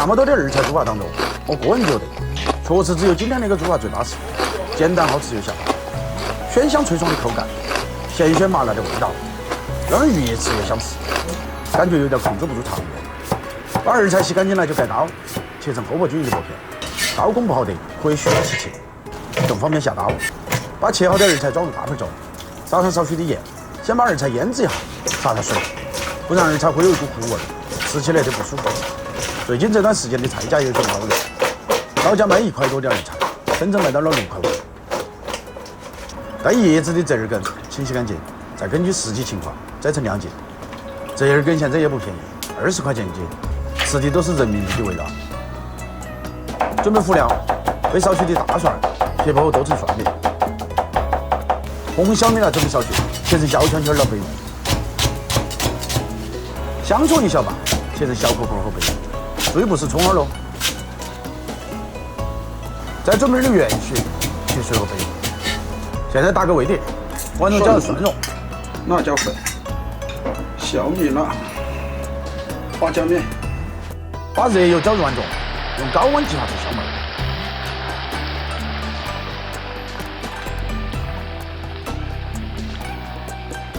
那么多的二菜猪扒当中，我个人觉得，确实只有今天那个猪扒最巴适，简单好吃又下饭，鲜香脆爽的口感，咸鲜麻辣的味道，让人越吃越想吃，感觉有点控制不住肠胃。把二菜洗干净了就盖刀，切成厚薄均匀的薄片，刀工不好的可以削起切，更方便下刀。把切好的二菜装入大盆中，撒上少许的盐，先把二菜腌制一下，撒上水，不然二菜会有一股苦味，吃起来就不舒服。最近这段时间的菜价有点高了，到家卖1块多的二菜，真正卖到了6块5。带叶子的折耳根清洗干净，再根据实际情况摘成2节。折耳根现在也不便宜，20块钱1斤，吃的都是人民币的味道。准备辅料：备少许的大蒜，撇破后剁成蒜苗；红小米辣准备少许，切成小圈圈了备用；香葱1小把，切成小颗颗后备用。注意不是葱花喽。再准备点元蓿，切碎后备用。现在打个味碟，豌豆加入蒜蓉、辣椒粉、小米辣、花椒面，把热油浇入碗中，用高温激发出香味。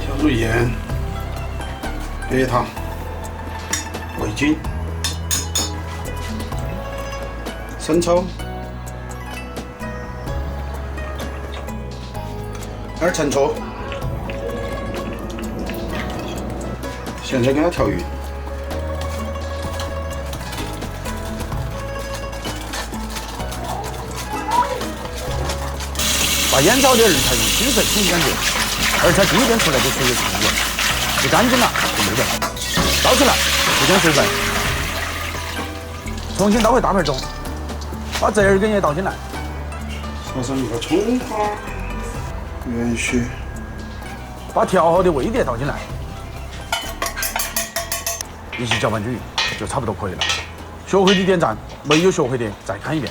调入盐、白糖、味精、生抽、点陈醋，现在给它调匀。把腌炒的二菜用清水清洗干净，二菜第一遍出来就水有成油，洗干净了就没得了。倒出来，不将水分，重新倒回大盆中，把折耳根也倒进来，撒上一个葱花、元蓿，把调好的味碟倒进来，一起搅拌均匀，就差不多可以了。学会的点赞，没有学会的再看一遍。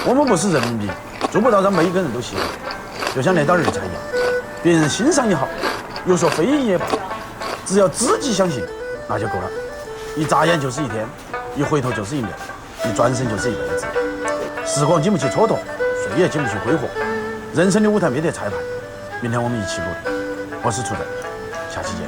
我们不是人民币，做不到让每一个人都喜欢。就像那道二菜一样，别人欣赏也好，有所非议也罢，只要自己相信，那就够了。一眨眼就是一天，一回头就是1年，一转身就是一辈子。时光经不起蹉跎，岁月经不起挥霍。人生的舞台没得彩排，明天我们一起努力。我是楚正，下期见。